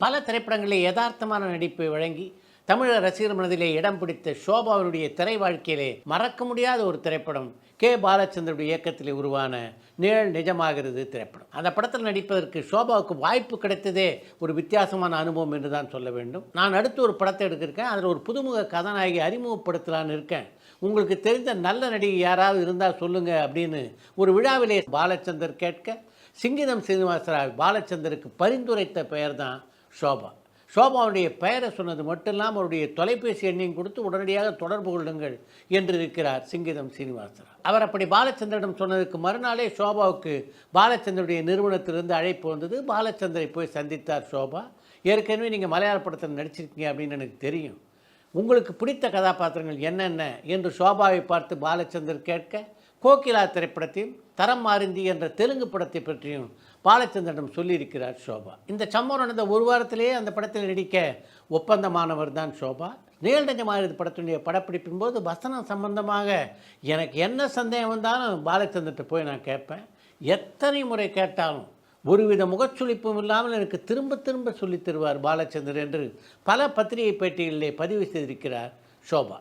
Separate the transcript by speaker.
Speaker 1: பல திரைப்படங்களில் யதார்த்தமான நடிப்பை வழங்கி தமிழர் ரசிகர் மனதிலே இடம் பிடித்த ஷோபாவினுடைய திரை வாழ்க்கையிலே மறக்க முடியாத ஒரு திரைப்படம் கே பாலச்சந்தருடைய இயக்கத்தில் உருவான நிழல் நிஜமாகிறது திரைப்படம். அந்த படத்தில் நடிப்பதற்கு ஷோபாவுக்கு வாய்ப்பு கிடைத்ததே ஒரு வித்தியாசமான அனுபவம் என்று தான் சொல்ல வேண்டும். நான் அடுத்து ஒரு படத்தை எடுத்திருக்கேன். அதில் ஒரு புதுமுக கதாநாயகி அறிமுகப்படுத்தலான்னு இருக்கேன். உங்களுக்கு தெரிந்த நல்ல நடிகை யாராவது இருந்தால் சொல்லுங்க அப்படின்னு ஒரு விழாவிலே பாலச்சந்தர் கேட்க, சிங்கிதம் சீனிவாசராவ் பாலச்சந்தருக்கு பரிந்துரைத்த பெயர் தான் ஷோபா. ஷோபாவுடைய பெயரை சொன்னது மட்டும் இல்லாமல் அவருடைய தொலைபேசி எண்ணையும் கொடுத்து உடனடியாக தொடர்பு கொள்ளுங்கள் என்று இருக்கிறார் சிங்கிதம் சீனிவாசராவ். அவர் அப்படி பாலச்சந்தரிடம் சொன்னதுக்கு மறுநாளே ஷோபாவுக்கு பாலச்சந்தருடைய நிறுவனத்திலிருந்து அழைப்பு வந்தது. பாலச்சந்தரை போய் சந்தித்தார் ஷோபா. ஏற்கனவே நீங்கள் மலையாள படத்தில் நடிச்சிருக்கீங்க அப்படின்னு எனக்கு தெரியும். உங்களுக்கு பிடித்த கதாபாத்திரங்கள் என்னென்ன என்று ஷோபாவை பார்த்து பாலச்சந்தர் கேட்க, கோகிலா திரைப்படத்தையும் தரம் மாறிந்தி என்ற தெலுங்கு படத்தை பற்றியும் பாலச்சந்தரிடம் சொல்லியிருக்கிறார் ஷோபா. இந்த சம்பவம் நடந்த ஒரு வாரத்திலேயே அந்த படத்தில் நடிக்க ஒப்பந்தமானவர் தான் ஷோபா. நிழல் நிஜமாகிறது படத்தினுடைய படப்பிடிப்பின் போது வசனம் சம்பந்தமாக எனக்கு என்ன சந்தேகம் வந்தாலும் பாலச்சந்தர்கிட்ட போய் நான் கேட்பேன். எத்தனை முறை கேட்டாலும் ஒருவித முகச்சுளிப்பும் இல்லாமல் எனக்கு திரும்ப திரும்ப சொல்லித் தருவார் பாலச்சந்தர் என்று பல பத்திரிகை பேட்டிகளிலே பதிவு செய்திருக்கிறார் ஷோபா.